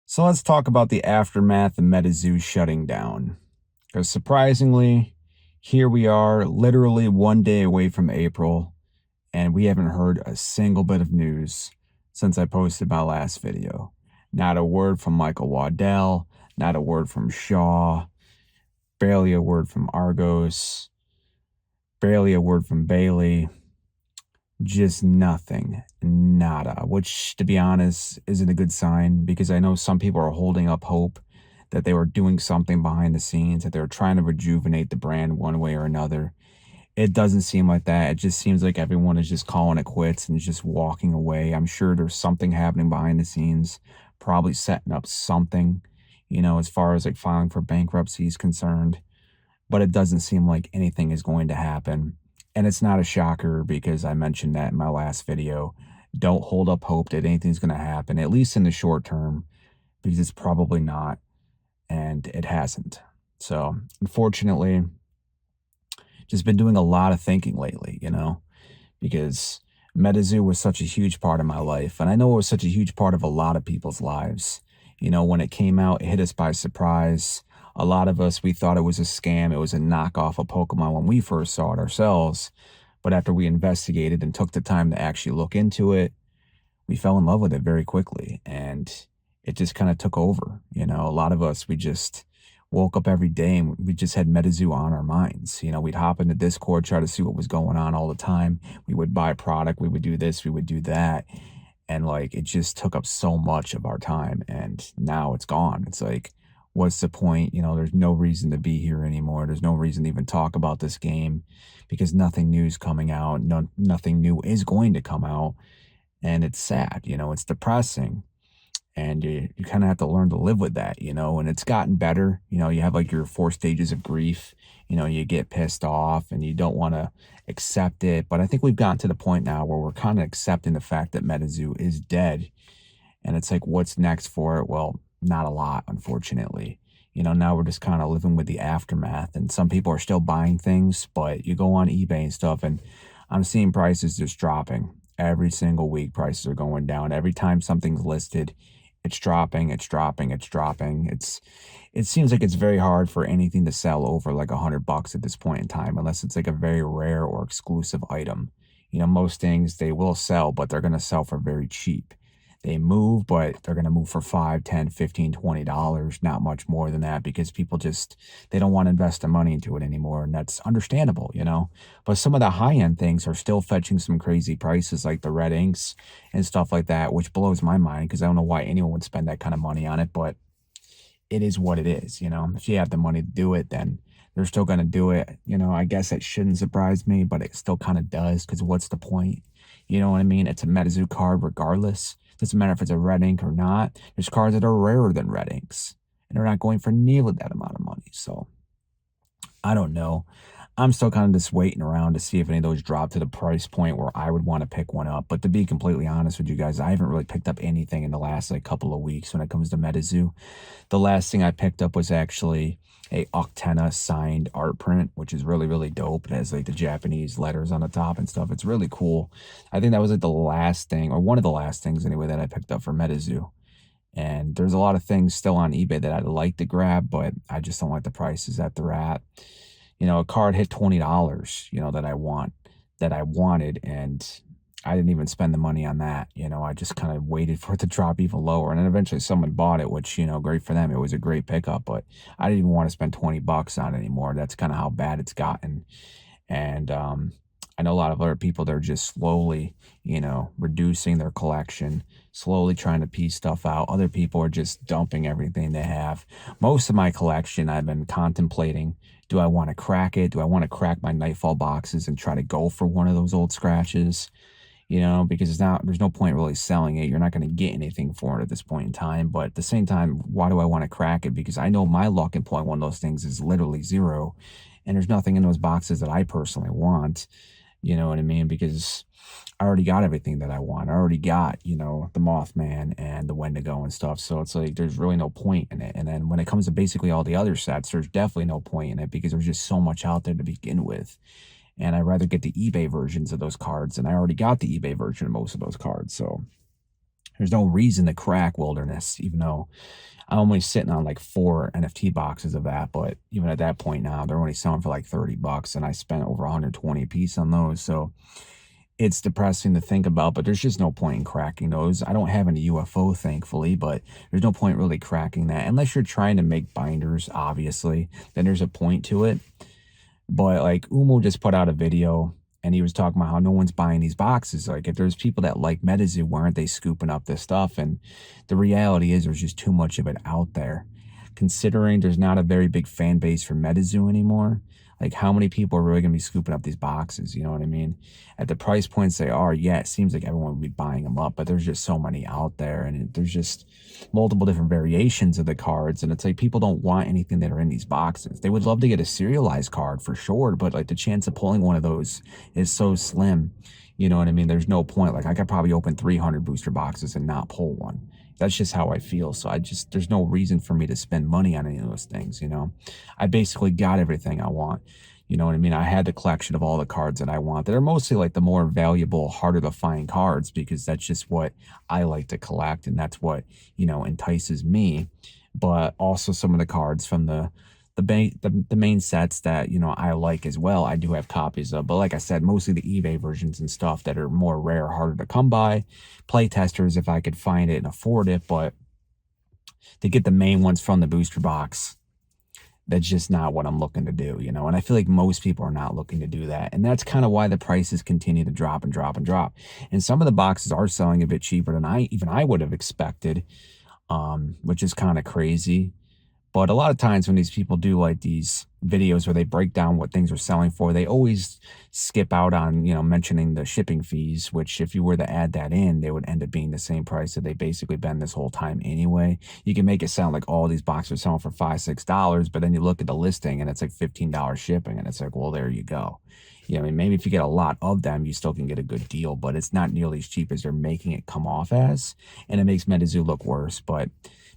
So let's talk about the aftermath of MetaZoo's shutting down. Because surprisingly, here we are, literally one day away from April, and we haven't heard a single bit of news since I posted my last video. Not a word from Michael Waddell, not a word from Shaw, barely a word from Argos, barely a word from Bailey, just nothing, nada, which to be honest isn't a good sign because I know some people are holding up hope that they were doing something behind the scenes, that they were trying to rejuvenate the brand one way or another. It doesn't seem like that. It just seems like everyone is just calling it quits and just walking away. I'm sure there's something happening behind the scenes, probably setting up something, as far as like filing for bankruptcy is concerned, but it doesn't seem like anything is going to happen. And it's not a shocker because I mentioned that in my last video. Don't hold up hope that anything's going to happen, at least in the short term, because it's probably not, and it hasn't. So, unfortunately, just been doing a lot of thinking lately, because MetaZoo was such a huge part of my life. And I know it was such a huge part of a lot of people's lives. When it came out, it hit us by surprise. A lot of us, we thought it was a scam. It was a knockoff of Pokemon when we first saw it ourselves. But after we investigated and took the time to actually look into it, we fell in love with it very quickly. And it just kind of took over. A lot of us, we just woke up every day and we just had MetaZoo on our minds. We'd hop into Discord, try to see what was going on all the time. We would buy product, we would do this, we would do that. And like it just took up so much of our time. And now it's gone. It's like, what's the point? There's no reason to be here anymore. There's no reason to even talk about this game because nothing new is coming out. Nothing new is going to come out. And it's sad, it's depressing and you kind of have to learn to live with that, and it's gotten better. You have like your 4 stages of grief. You get pissed off and you don't want to accept it, but I think we've gotten to the point now where we're kind of accepting the fact that MetaZoo is dead, and it's like, what's next for it? Well, not a lot, unfortunately. Now we're just kind of living with the aftermath, and some people are still buying things, but you go on eBay and stuff, and I'm seeing prices just dropping every single week. Prices are going down every time something's listed. It's dropping, it's dropping, it's dropping. It seems like it's very hard for anything to sell over like $100 at this point in time, unless it's like a very rare or exclusive item. Most things they will sell, but they're going to sell for very cheap. They move, but they're going to move for 5, 10, 15, $20, not much more than that, because people just, they don't want to invest the money into it anymore. And that's understandable. But some of the high end things are still fetching some crazy prices, like the red inks and stuff like that, which blows my mind because I don't know why anyone would spend that kind of money on it, but it is what it is. If you have the money to do it, then they're still going to do it. I guess it shouldn't surprise me, but it still kind of does, because what's the point? You know what I mean? It's a MetaZoo card regardless. Doesn't matter if it's a red ink or not. There's cards that are rarer than red inks, and they're not going for nearly that amount of money. So I don't know. I'm still kind of just waiting around to see if any of those drop to the price point where I would want to pick one up. But to be completely honest with you guys, I haven't really picked up anything in the last like couple of weeks when it comes to MetaZoo. The last thing I picked up was actually a Octena signed art print, which is really, really dope. It has like the Japanese letters on the top and stuff. It's really cool. I think that was like the last thing, or one of the last things anyway, that I picked up for MetaZoo. And there's a lot of things still on eBay that I'd like to grab, but I just don't like the prices that they're at. A card hit $20, that I wanted, and I didn't even spend the money on that. I just kind of waited for it to drop even lower, and then eventually someone bought it, which, great for them. It was a great pickup, but I didn't even want to spend $20 on it anymore. That's kind of how bad it's gotten. And I know a lot of other people, they're just slowly, reducing their collection, slowly trying to piece stuff out. Other people are just dumping everything they have. Most of my collection, I've been contemplating, do I want to crack it? Do I want to crack my Nightfall boxes and try to go for one of those old scratches? Because there's no point really selling it. You're not going to get anything for it at this point in time. But at the same time, why do I want to crack it? Because I know my luck in pulling one of those things is literally zero. And there's nothing in those boxes that I personally want. You know what I mean? Because I already got everything that I want. I already got, the Mothman and the Wendigo and stuff. So it's like, there's really no point in it. And then when it comes to basically all the other sets, there's definitely no point in it because there's just so much out there to begin with. And I'd rather get the eBay versions of those cards. And I already got the eBay version of most of those cards. So There's no reason to crack Wilderness, even though I'm only sitting on like 4 NFT boxes of that. But even at that point now, they're only selling for like $30, and I spent over 120 a piece on those. So it's depressing to think about, but there's just no point in cracking those. I don't have any UFO, thankfully, but there's no point really cracking that unless you're trying to make binders, obviously. Then there's a point to it. But like Umo just put out a video and he was talking about how no one's buying these boxes. Like if there's people that like MetaZoo, why aren't they scooping up this stuff? And the reality is there's just too much of it out there. Considering there's not a very big fan base for MetaZoo anymore, like how many people are really going to be scooping up these boxes? You know what I mean? At the price points they are, yeah, it seems like everyone would be buying them up, but there's just so many out there, and there's just multiple different variations of the cards, and it's like people don't want anything that are in these boxes. They would love to get a serialized card for sure, but like the chance of pulling one of those is so slim. You know what I mean? There's no point. Like I could probably open 300 booster boxes and not pull one. That's just how I feel. So there's no reason for me to spend money on any of those things, you know? I basically got everything I want. You know what I mean? I had the collection of all the cards that I want. That are mostly like the more valuable, harder to find cards, because that's just what I like to collect, and that's what, you know, entices me. But also some of the cards from the main sets that, you know, I like as well, I do have copies of. But like I said, mostly the eBay versions and stuff that are more rare, harder to come by. Play testers if I could find it and afford it, but to get the main ones from the booster box, that's just not what I'm looking to do, you know? And I feel like most people are not looking to do that. And that's kind of why the prices continue to drop and drop and drop. And some of the boxes are selling a bit cheaper than I would have expected, which is kind of crazy. But a lot of times when these people do like these videos where they break down what things are selling for, they always skip out on, you know, mentioning the shipping fees, which if you were to add that in, they would end up being the same price that they basically been this whole time anyway. You can make it sound like all these boxes are selling for $5, $6, but then you look at the listing and it's like $15 shipping, and it's like, well, there you go. You know, I mean, maybe if you get a lot of them, you still can get a good deal, but it's not nearly as cheap as they're making it come off as, and it makes MetaZoo look worse. But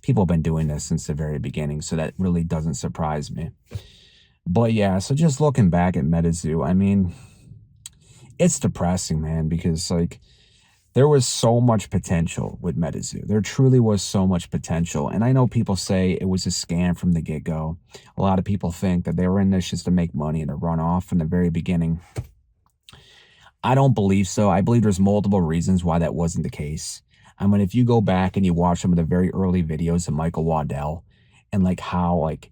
people have been doing this since the very beginning, so that really doesn't surprise me. But yeah, so just looking back at MetaZoo, I mean, it's depressing, man, because like there was so much potential with MetaZoo. There truly was so much potential. And I know people say it was a scam from the get-go. A lot of people think that they were in this just to make money and to run off from the very beginning. I don't believe so. I believe there's multiple reasons why that wasn't the case. I mean, if you go back and you watch some of the very early videos of Michael Waddell and like how like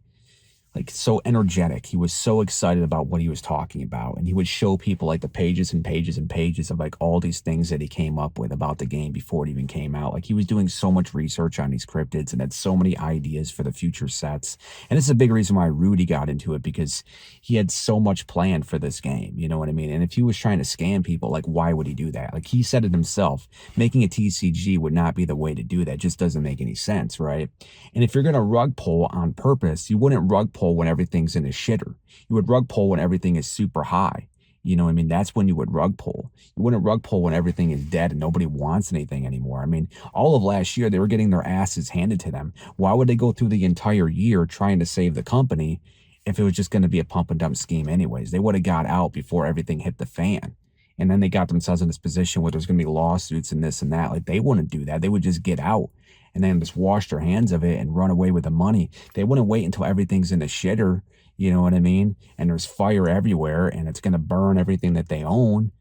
so energetic. He was so excited about what he was talking about. And he would show people like the pages and pages and pages of like all these things that he came up with about the game before it even came out. Like he was doing so much research on these cryptids and had so many ideas for the future sets. And this is a big reason why Rudy got into it, because he had so much planned for this game. You know what I mean? And if he was trying to scam people, like why would he do that? Like he said it himself, making a TCG would not be the way to do that. It just doesn't make any sense, right? And if you're going to rug pull on purpose, you wouldn't rug pull when everything's in a shitter. You would rug pull when everything is super high. You know what I mean? That's when you would rug pull. You wouldn't rug pull when everything is dead and nobody wants anything anymore. I mean, all of last year, they were getting their asses handed to them. Why would they go through the entire year trying to save the company if it was just going to be a pump and dump scheme anyways? They would have got out before everything hit the fan. And then they got themselves in this position where there's going to be lawsuits and this and that. Like they wouldn't do that. They would just get out and then just wash their hands of it and run away with the money. They wouldn't wait until everything's in the shitter, you know what I mean? And there's fire everywhere and it's going to burn everything that they own.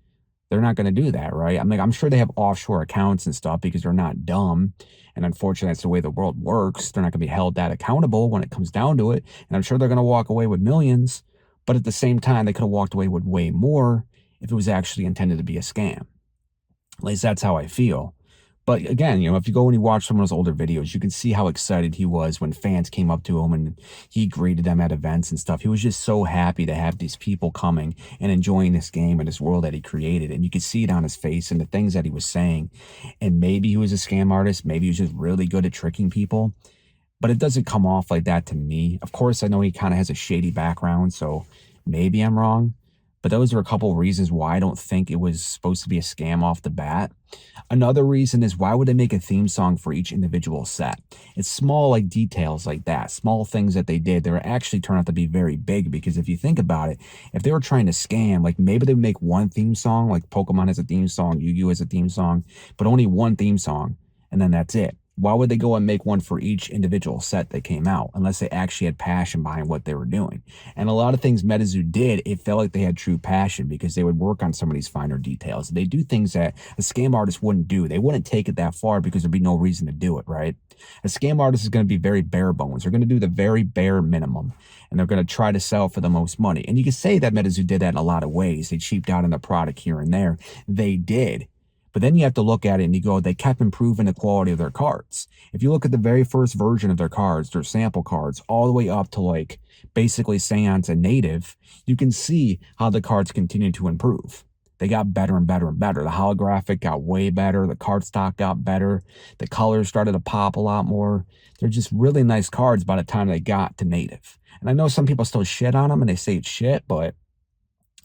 They're not going to do that, right? I'm like, I'm sure they have offshore accounts and stuff because they're not dumb. And unfortunately, that's the way the world works. They're not going to be held that accountable when it comes down to it. And I'm sure they're going to walk away with millions. But at the same time, they could have walked away with way more if it was actually intended to be a scam. At least that's how I feel. But again, you know, if you go and you watch some of those older videos, you can see how excited he was when fans came up to him and he greeted them at events and stuff. He was just so happy to have these people coming and enjoying this game and this world that he created. And you could see it on his face and the things that he was saying. And maybe he was a scam artist. Maybe he was just really good at tricking people. But it doesn't come off like that to me. Of course, I know he kind of has a shady background, so maybe I'm wrong. But those are a couple of reasons why I don't think it was supposed to be a scam off the bat. Another reason is, why would they make a theme song for each individual set? It's small like details like that, small things that they did that actually turn out to be very big, because if you think about it, if they were trying to scam, like maybe they would make one theme song, like Pokemon has a theme song, Yu-Gi-Oh has a theme song, but only one theme song. and then that's it. Why would they go and make one for each individual set that came out unless they actually had passion behind what they were doing? And a lot of things MetaZoo did, it felt like they had true passion because they would work on some of these finer details. They do things that a scam artist wouldn't do. They wouldn't take it that far because there'd be no reason to do it, right? A scam artist is going to be very bare bones. They're going to do the very bare minimum, and they're going to try to sell for the most money. And you can say that MetaZoo did that in a lot of ways. They cheaped out on the product here and there. They did. But then you have to look at it and you go, they kept improving the quality of their cards. If you look at the very first version of their cards, their sample cards, all the way up to like basically Seance and Native, you can see how the cards continue to improve. They got better and better and better. The holographic got way better. The card stock got better. The colors started to pop a lot more. They're just really nice cards by the time they got to Native. And I know some people still shit on them and they say it's shit, but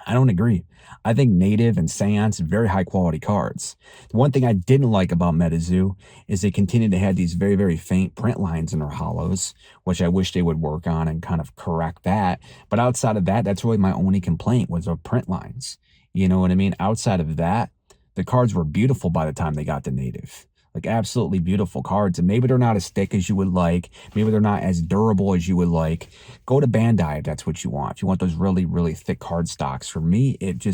I don't agree. I think Native and Seance are very high quality cards. The one thing I didn't like about MetaZoo is they continued to have these very, very faint print lines in their hollows, which I wish they would work on and kind of correct that. But outside of that, that's really my only complaint was the print lines. You know what I mean? Outside of that, the cards were beautiful by the time they got to Native. Like absolutely beautiful cards. And maybe they're not as thick as you would like. Maybe they're not as durable as you would like. Go to Bandai if that's what you want. If you want those really, really thick card stocks. For me, it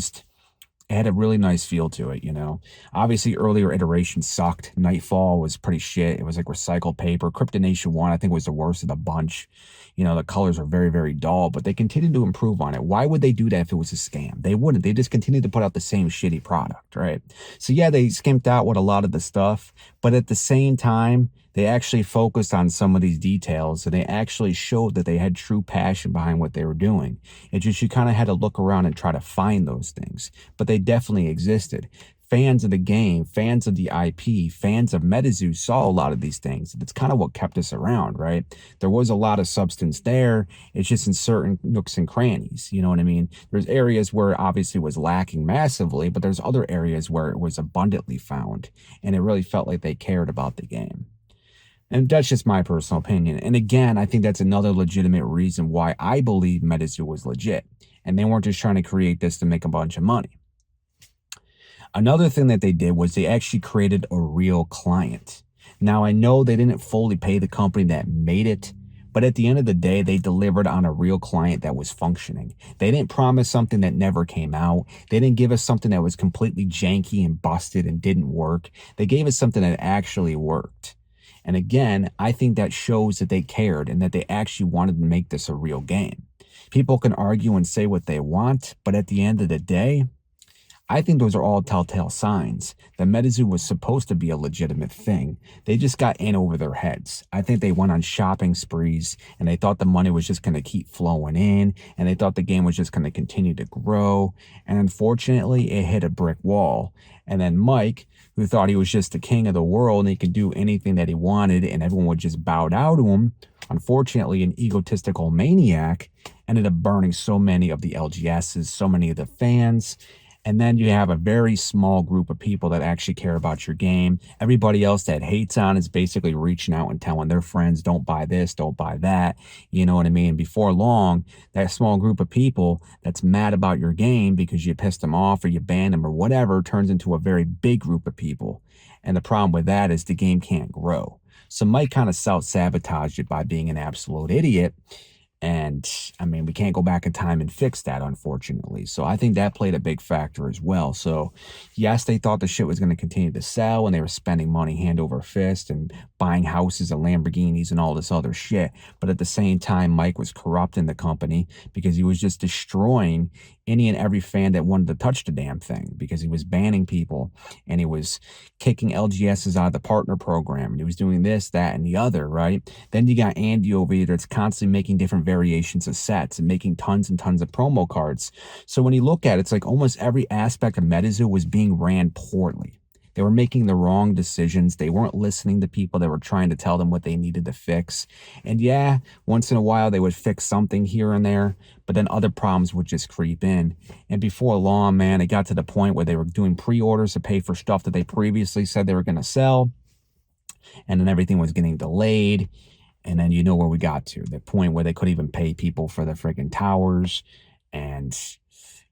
had a really nice feel to it, you know. Obviously, earlier iterations sucked. Nightfall was pretty shit. It was like recycled paper. Cryptonation 1, I think, was the worst of the bunch. You know, the colors are very, very dull, but they continued to improve on it. Why would they do that if it was a scam? They wouldn't. They just continued to put out the same shitty product, right? So, yeah, they skimped out with a lot of the stuff, but at the same time, they actually focused on some of these details and they actually showed that they had true passion behind what they were doing. It's just you kind of had to look around and try to find those things, but they definitely existed. Fans of the game, fans of the IP, fans of MetaZoo saw a lot of these things. That's kind of what kept us around, right? There was a lot of substance there. It's just in certain nooks and crannies. You know what I mean? There's areas where it obviously was lacking massively, but there's other areas where it was abundantly found. And it really felt like they cared about the game. And that's just my personal opinion. And again, I think that's another legitimate reason why I believe MetaZoo was legit. And they weren't just trying to create this to make a bunch of money. Another thing that they did was they actually created a real client. Now, I know they didn't fully pay the company that made it, but at the end of the day, they delivered on a real client that was functioning. They didn't promise something that never came out. They didn't give us something that was completely janky and busted and didn't work. They gave us something that actually worked. And again, I think that shows that they cared and that they actually wanted to make this a real game. People can argue and say what they want, but at the end of the day, I think those are all telltale signs that MetaZoo was supposed to be a legitimate thing. They just got in over their heads. I think they went on shopping sprees and they thought the money was just going to keep flowing in and they thought the game was just going to continue to grow. And unfortunately, it hit a brick wall. And then Mike, who thought he was just the king of the world and he could do anything that he wanted and everyone would just bow down to him, unfortunately, an egotistical maniac, ended up burning so many of the LGSs, so many of the fans. And then you have a very small group of people that actually care about your game. Everybody else that hates on is basically reaching out and telling their friends, don't buy this, don't buy that. You know what I mean? Before long, that small group of people that's mad about your game because you pissed them off or you banned them or whatever turns into a very big group of people. And the problem with that is the game can't grow. So Mike kind of self-sabotaged it by being an absolute idiot. And I mean, we can't go back in time and fix that, unfortunately. So I think that played a big factor as well. So yes, they thought the shit was going to continue to sell and they were spending money hand over fist and buying houses and Lamborghinis and all this other shit. But at the same time, Mike was corrupting the company because he was just destroying any and every fan that wanted to touch the damn thing because he was banning people and he was kicking LGSs out of the partner program and he was doing this, that, and the other, right? Then you got Andy over here that's constantly making different variations of sets and making tons and tons of promo cards. So when you look at it, it's like almost every aspect of MetaZoo was being ran poorly. They were making the wrong decisions. They weren't listening to people that were trying to tell them what they needed to fix. And yeah, once in a while they would fix something here and there, but then other problems would just creep in. And before long, man, it got to the point where they were doing pre-orders to pay for stuff that they previously said they were going to sell. And then everything was getting delayed. And then you know where we got to, the point where they couldn't even pay people for the freaking towers. And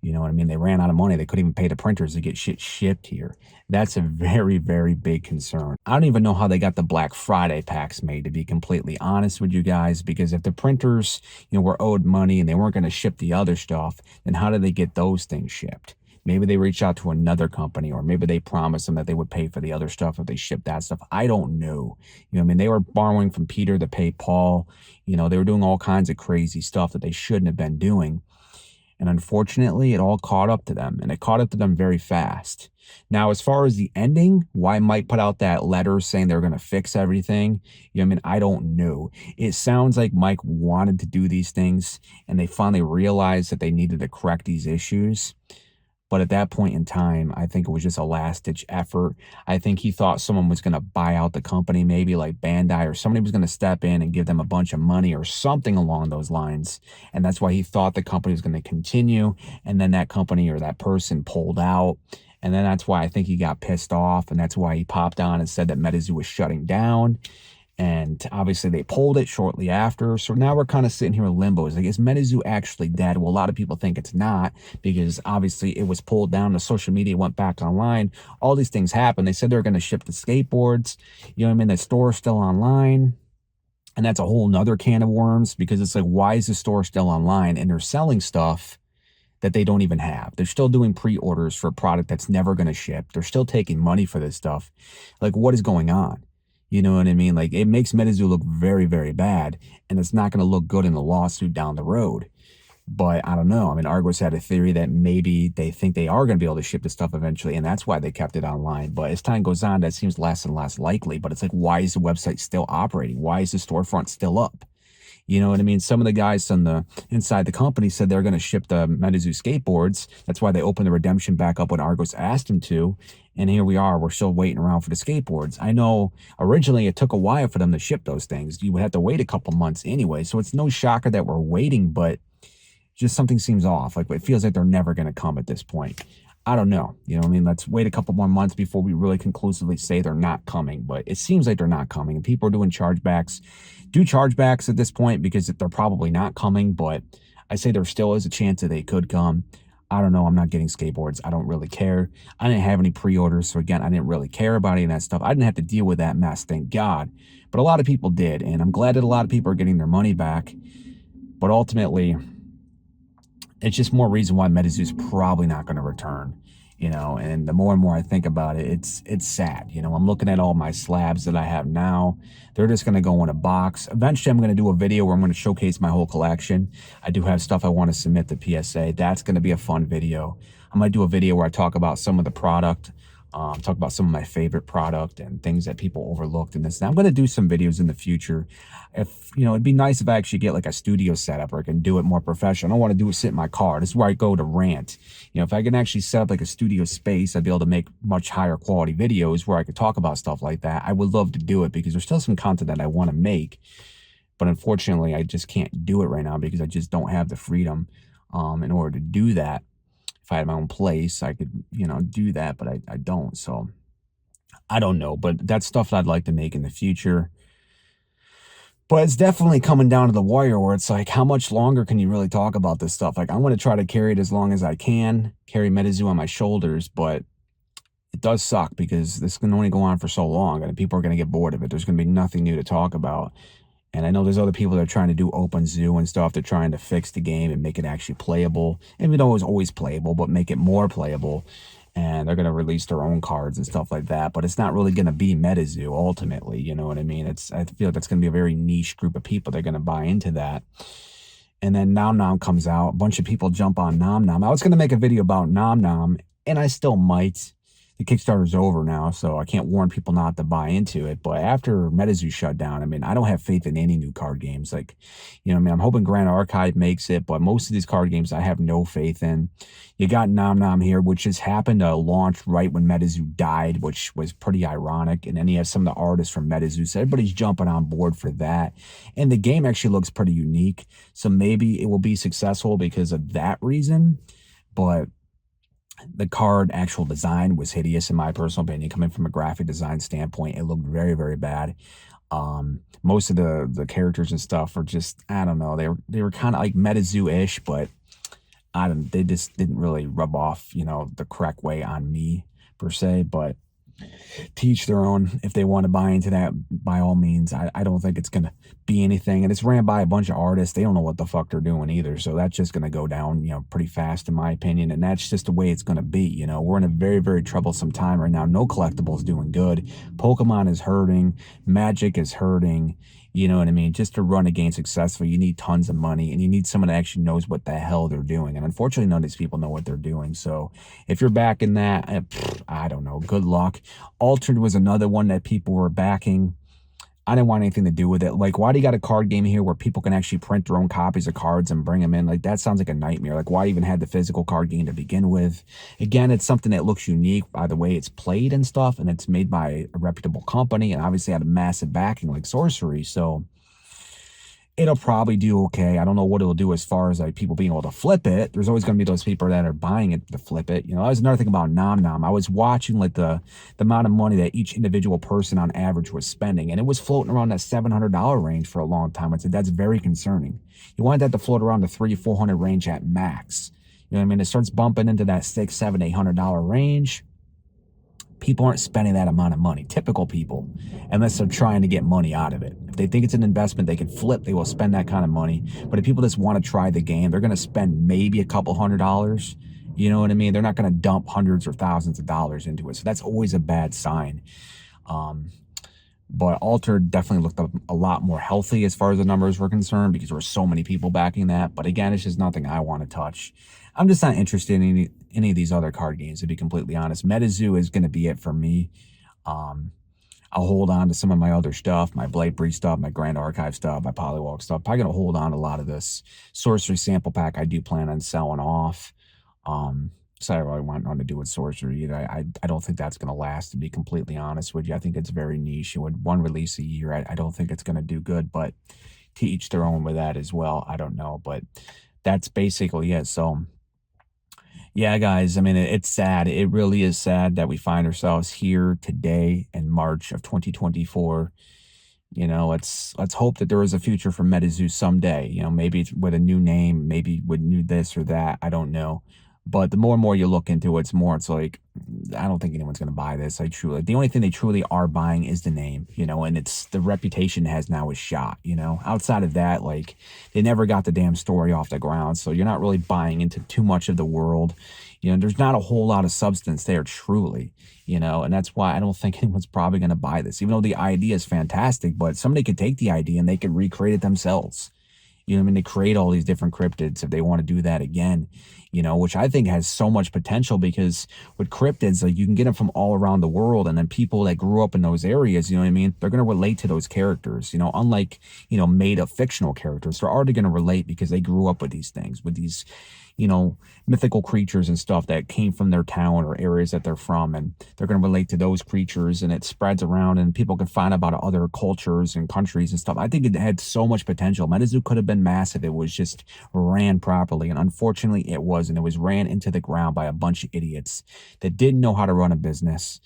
You know what I mean? They ran out of money. They couldn't even pay the printers to get shit shipped here. That's a very, very big concern. I don't even know how they got the Black Friday packs made, to be completely honest with you guys, because if the printers, were owed money and they weren't going to ship the other stuff, then how did they get those things shipped? Maybe they reached out to another company, or maybe they promised them that they would pay for the other stuff if they shipped that stuff. I don't know. I mean, they were borrowing from Peter to pay Paul. They were doing all kinds of crazy stuff that they shouldn't have been doing. And unfortunately, it all caught up to them, and it caught up to them very fast. Now, as far as the ending, why Mike put out that letter saying they're going to fix everything, I don't know. It sounds like Mike wanted to do these things, and they finally realized that they needed to correct these issues. But at that point in time, I think it was just a last-ditch effort. I think he thought someone was going to buy out the company, maybe like Bandai, or somebody was going to step in and give them a bunch of money or something along those lines. And that's why he thought the company was going to continue. And then that company or that person pulled out. And then that's why I think he got pissed off. And that's why he popped on and said that MetaZoo was shutting down. And obviously they pulled it shortly after. So now we're kind of sitting here in limbo. It's like, is MetaZoo actually dead? Well, a lot of people think it's not, because obviously it was pulled down. The social media went back online. All these things happened. They said they're going to ship the skateboards. The store's still online. And that's a whole nother can of worms, because it's like, why is the store still online? And they're selling stuff that they don't even have. They're still doing pre-orders for a product that's never going to ship. They're still taking money for this stuff. Like, what is going on? You know what I mean? Like, it makes MetaZoo look very, very bad, and it's not going to look good in the lawsuit down the road. But I don't know. I mean, Argos had a theory that maybe they think they are going to be able to ship the stuff eventually, and that's why they kept it online. But as time goes on, that seems less and less likely. But it's like, why is the website still operating? Why is the storefront still up? You know what I mean? Some of the guys on the inside the company said they're going to ship the MetaZoo skateboards. That's why they opened the redemption back up when Argos asked them to. And here we are. We're still waiting around for the skateboards. I know originally it took a while for them to ship those things. You would have to wait a couple months anyway. So it's no shocker that we're waiting, but just something seems off. Like, it feels like they're never going to come at this point. I don't know. Let's wait a couple more months before we really conclusively say they're not coming. But it seems like they're not coming. And people are doing chargebacks. Do chargebacks at this point, because they're probably not coming. But I say there still is a chance that they could come. I don't know. I'm not getting skateboards. I don't really care. I didn't have any pre-orders. So again, I didn't really care about any of that stuff. I didn't have to deal with that mess, thank God. But a lot of people did. And I'm glad that a lot of people are getting their money back. But ultimately, it's just more reason why MetaZoo's probably not going to return, and the more and more I think about it, it's sad. I'm looking at all my slabs that I have now. They're just going to go in a box. Eventually, I'm going to do a video where I'm going to showcase my whole collection. I do have stuff I want to submit to PSA. That's going to be a fun video. I might do a video where I talk about some of the product, talk about some of my favorite product and things that people overlooked in this. Now, I'm going to do some videos in the future. If, it'd be nice if I actually get like a studio setup where I can do it more professional. I don't want to do it sit in my car. This is where I go to rant. If I can actually set up like a studio space, I'd be able to make much higher quality videos where I could talk about stuff like that. I would love to do it, because there's still some content that I want to make. But unfortunately, I just can't do it right now, because I just don't have the freedom in order to do that. If I had my own place, I could, do that, but I don't. So I don't know, but that's stuff that I'd like to make in the future. But it's definitely coming down to the wire where it's like, how much longer can you really talk about this stuff? Like, I'm going to try to carry it as long as I can, carry MetaZoo on my shoulders, but it does suck, because this can only go on for so long, and people are going to get bored of it. There's going to be nothing new to talk about. And I know there's other people that are trying to do OpenZoo and stuff. They're trying to fix the game and make it actually playable. Even though it was always playable, but make it more playable. And they're going to release their own cards and stuff like that. But it's not really going to be MetaZoo ultimately. You know what I mean? I feel like that's going to be a very niche group of people. They're going to buy into that. And then Nom Nom comes out. A bunch of people jump on Nom Nom. I was going to make a video about Nom Nom, and I still might. The Kickstarter's over now, so I can't warn people not to buy into it. But after MetaZoo shut down, I don't have faith in any new card games. Like, I'm hoping Grand Archive makes it, but most of these card games I have no faith in. You got Nom Nom here, which just happened to launch right when MetaZoo died, which was pretty ironic. And then you have some of the artists from MetaZoo, so everybody's jumping on board for that. And the game actually looks pretty unique, so maybe it will be successful because of that reason. But the card actual design was hideous, in my personal opinion. Coming from a graphic design standpoint, it looked very, very bad. Most of the characters and stuff were just, I don't know, they were kind of like MetaZoo-ish, but they just didn't really rub off, the correct way on me per se, but teach their own. If they want to buy into that, by all means. I don't think it's going to be anything. And it's ran by a bunch of artists. They don't know what the fuck they're doing either. So that's just going to go down, pretty fast, in my opinion. And that's just the way it's going to be. We're in a very, very troublesome time right now. No collectibles doing good. Pokemon is hurting. Magic is hurting. You know what I mean? Just to run a game successfully, you need tons of money, and you need someone that actually knows what the hell they're doing. And unfortunately, none of these people know what they're doing. So if you're backing that, I don't know. Good luck. Altered was another one that people were backing. I didn't want anything to do with it. Like, why do you got a card game here where people can actually print their own copies of cards and bring them in? Like, that sounds like a nightmare. Like, why even had the physical card game to begin with? Again, it's something that looks unique by the way it's played and stuff, and it's made by a reputable company, and obviously had a massive backing like Sorcery. So it'll probably do okay. I don't know what it'll do as far as like people being able to flip it. There's always going to be those people that are buying it to flip it. That was another thing about Nom Nom. I was watching like the amount of money that each individual person on average was spending, and it was floating around that $700 range for a long time. I said that's very concerning. You want that to float around the $300-400 range at max. You know what I mean? It starts bumping into that $600, $700, $800 range. People aren't spending that amount of money, typical people, unless they're trying to get money out of it. If they think it's an investment they can flip, they will spend that kind of money. But if people just want to try the game, they're going to spend maybe a couple $100. You know what I mean? They're not going to dump hundreds or thousands of dollars into it. So that's always a bad sign. But Altered definitely looked a lot more healthy as far as the numbers were concerned, because there were so many people backing that. But again, it's just nothing I want to touch. I'm just not interested in any of these other card games, to be completely honest. MetaZoo is going to be it for me. I'll hold on to some of my other stuff, my Blade Breach stuff, my Grand Archive stuff, my Polywalk stuff. Probably going to hold on to a lot of this Sorcery sample pack I do plan on selling off. So I don't really want nothing to do with Sorcery either. I don't think that's going to last, to be completely honest with you. I think it's very niche. It would one release a year. I don't think it's going to do good, but to each their own with that as well. I don't know, but that's basically it. So yeah, guys, I mean, it's sad. It really is sad that we find ourselves here today in March of 2024. Let's hope that there is a future for MetaZoo someday. Maybe it's with a new name, maybe with new this or that. I don't know. But the more and more you look into it, it's like, I don't think anyone's going to buy this. The only thing they truly are buying is the name, and it's the reputation it has now is shot, outside of that, like, they never got the damn story off the ground. So you're not really buying into too much of the world. There's not a whole lot of substance there, truly, and that's why I don't think anyone's probably going to buy this, even though the idea is fantastic. But somebody could take the idea and they could recreate it themselves. They create all these different cryptids if they want to do that again, which I think has so much potential, because with cryptids, like, you can get them from all around the world. And then people that grew up in those areas, they're going to relate to those characters, unlike, made up fictional characters. They're already going to relate because they grew up with these things, with these, mythical creatures and stuff that came from their town or areas that they're from. And they're going to relate to those creatures, and it spreads around, and people can find about other cultures and countries and stuff. I think it had so much potential. MetaZoo could have been massive. It was just ran properly. And unfortunately it was, and it was ran into the ground by a bunch of idiots that didn't know how to run a business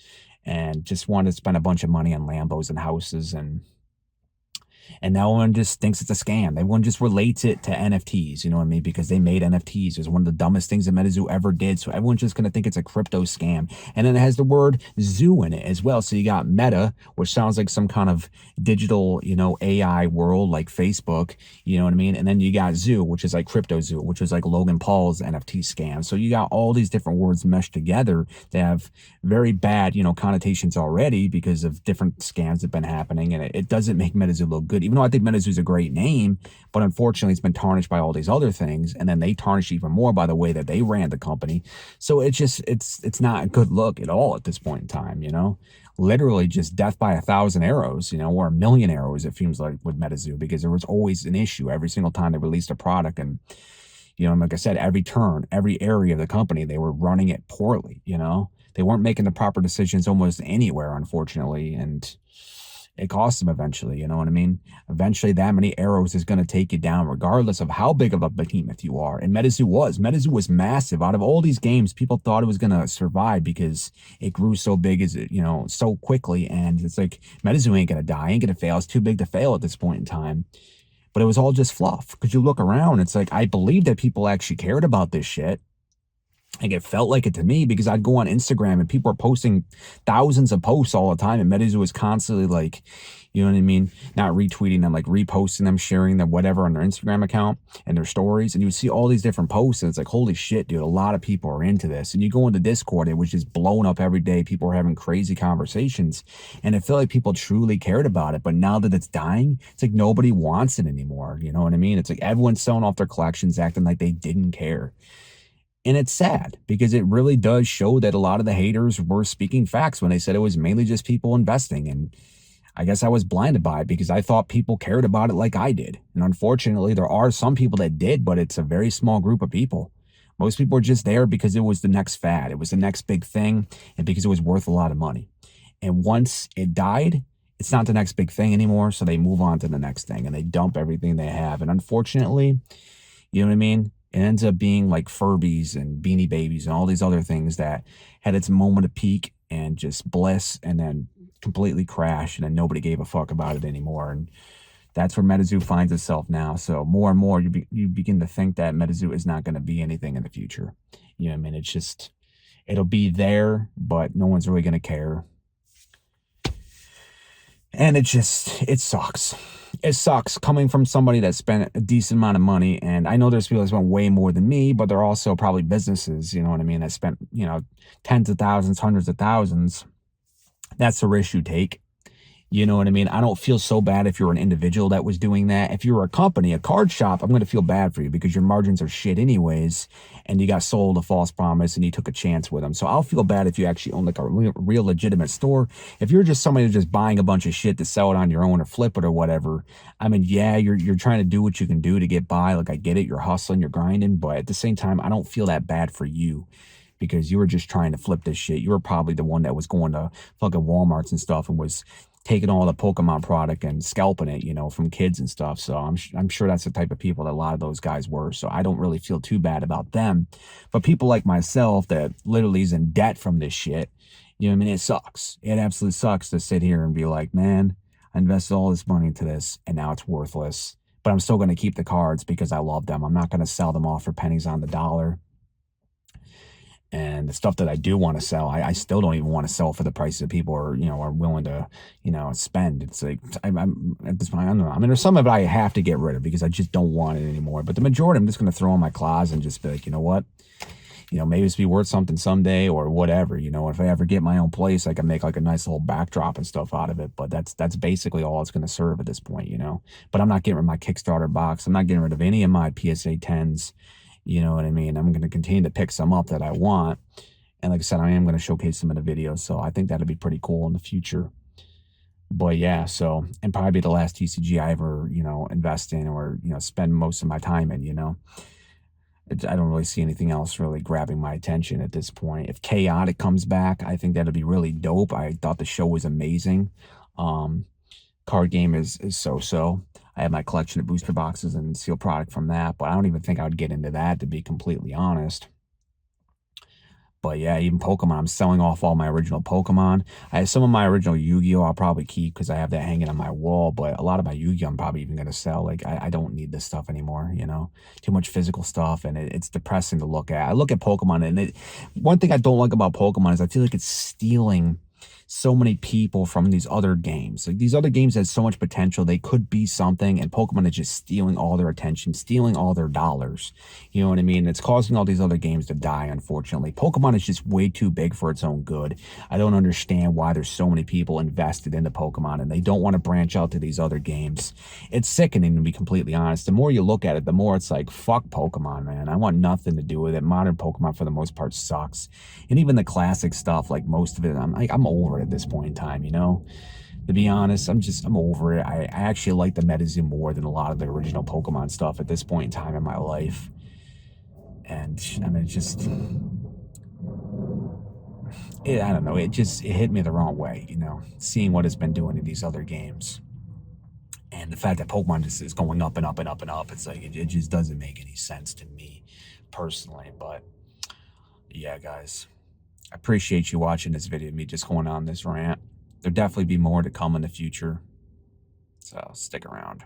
and just wanted to spend a bunch of money on Lambos and houses. And now everyone just thinks it's a scam. Everyone just relates it to NFTs, you know what I mean? Because they made NFTs. It was one of the dumbest things that MetaZoo ever did. So everyone's just going to think it's a crypto scam. And then it has the word zoo in it as well. So you got Meta, which sounds like some kind of digital, AI world like Facebook, you know what I mean? And then you got Zoo, which is like Crypto Zoo, which is like Logan Paul's NFT scam. So you got all these different words meshed together that have very bad, connotations already because of different scams that have been happening. And it doesn't make MetaZoo look good. Even though I think MetaZoo's a great name, but unfortunately it's been tarnished by all these other things, and then they tarnish even more by the way that they ran the company. So it's not a good look at all at this point in time, literally just death by 1,000 arrows, or 1,000,000 arrows, it seems like, with MetaZoo, because there was always an issue every single time they released a product. And like I said, every turn, every area of the company, they were running it poorly. They weren't making the proper decisions almost anywhere, unfortunately, and it costs them eventually, you know what I mean? Eventually, that many arrows is going to take you down, regardless of how big of a behemoth you are. And MetaZoo was massive. Out of all these games, people thought it was going to survive because it grew so big, so quickly. And it's like, MetaZoo ain't going to die, ain't going to fail. It's too big to fail at this point in time. But it was all just fluff, because you look around, it's like, I believe that people actually cared about this shit. Like, it felt like it to me, because I'd go on Instagram and people are posting thousands of posts all the time, and MetaZoo was constantly like, you know what I mean? Not retweeting them, like reposting them, sharing them, whatever, on their Instagram account and their stories. And you would see all these different posts, and it's like, holy shit, dude, a lot of people are into this. And you go into Discord, it was just blown up every day. People were having crazy conversations, and it felt like people truly cared about it. But now that it's dying, it's like nobody wants it anymore. You know what I mean? It's like everyone's selling off their collections, acting like they didn't care. And it's sad, because it really does show that a lot of the haters were speaking facts when they said it was mainly just people investing. And I guess I was blinded by it, because I thought people cared about it like I did. And unfortunately, there are some people that did, but it's a very small group of people. Most people are just there because it was the next fad. It was the next big thing, and because it was worth a lot of money. And once it died, it's not the next big thing anymore. So they move on to the next thing, and they dump everything they have. And unfortunately, you know what I mean? It ends up being like Furbies and Beanie Babies and all these other things that had its moment of peak and just bliss, and then completely crash, and then nobody gave a fuck about it anymore. And that's where MetaZoo finds itself now. So more and more, you begin to think that MetaZoo is not going to be anything in the future. You know what I mean? It's just, it'll be there, but no one's really going to care. And it sucks. It sucks coming from somebody that spent a decent amount of money. And I know there's people that spent way more than me, but they're also probably businesses, you know what I mean, that spent, you know, tens of thousands, hundreds of thousands. That's the risk you take. You know what I mean? I don't feel so bad if you're an individual that was doing that. If you're a company, a card shop, I'm going to feel bad for you, because your margins are shit anyways, and you got sold a false promise and you took a chance with them. So I'll feel bad if you actually own like a real legitimate store. If you're just somebody who's just buying a bunch of shit to sell it on your own or flip it or whatever, I mean, yeah, you're trying to do what you can do to get by. Like, I get it. You're hustling, you're grinding, but at the same time, I don't feel that bad for you, because you were just trying to flip this shit. You were probably the one that was going to fucking Walmarts and stuff and was taking all the Pokemon product and scalping it, you know, from kids and stuff. So I'm sure that's the type of people that a lot of those guys were. So I don't really feel too bad about them. But people like myself that literally is in debt from this shit, you know what I mean? It sucks. It absolutely sucks to sit here and be like, man, I invested all this money into this and now it's worthless. But I'm still going to keep the cards because I love them. I'm not going to sell them off for pennies on the dollar. And the stuff that I do want to sell, I still don't even want to sell for the price that people are, you know, are willing to, you know, spend. It's like, I'm at this point, I don't know. I mean, there's some of it I have to get rid of because I just don't want it anymore. But the majority, I'm just going to throw in my closet and just be like, you know what? You know, maybe it's be worth something someday or whatever. You know, if I ever get my own place, I can make like a nice little backdrop and stuff out of it. But that's basically all it's going to serve at this point, you know. But I'm not getting rid of my Kickstarter box. I'm not getting rid of any of my PSA 10s. You know what I mean? I'm going to continue to pick some up that I want. And like I said, I am going to showcase some of the videos. So I think that'll be pretty cool in the future. But yeah, so, and probably the last TCG I ever, you know, invest in or, you know, spend most of my time in, you know. I don't really see anything else really grabbing my attention at this point. If Chaotic comes back, I think that'll be really dope. I thought the show was amazing. Card game is so-so. I have my collection of booster boxes and sealed product from that, but I don't even think I would get into that, to be completely honest. But yeah, even Pokemon, I'm selling off all my original Pokemon. I have some of my original Yu-Gi-Oh! I'll probably keep because I have that hanging on my wall, but a lot of my Yu-Gi-Oh! I'm probably even going to sell. Like, I don't need this stuff anymore, you know? Too much physical stuff, and it's depressing to look at. I look at Pokemon, and one thing I don't like about Pokemon is I feel like it's stealing so many people from these other games. Like, these other games have so much potential. They could be something, and Pokemon is just stealing all their attention, stealing all their dollars. You know what I mean? It's causing all these other games to die, unfortunately. Pokemon is just way too big for its own good. I don't understand why there's so many people invested into Pokemon, and they don't want to branch out to these other games. It's sickening, to be completely honest. The more you look at it, the more it's like, fuck Pokemon, man. I want nothing to do with it. Modern Pokemon, for the most part, sucks. And even the classic stuff, like most of it, I'm over it at this point in time, you know. To be honest, I'm over it. I actually like the MetaZoo more than a lot of the original Pokemon stuff at this point in time in my life. And I mean, I don't know, it hit me the wrong way, you know, seeing what it's been doing in these other games. And the fact that Pokemon is going up and up and up and up, it's like, it just doesn't make any sense to me personally. But yeah, guys, I appreciate you watching this video, me just going on this rant. There'll definitely be more to come in the future, so stick around.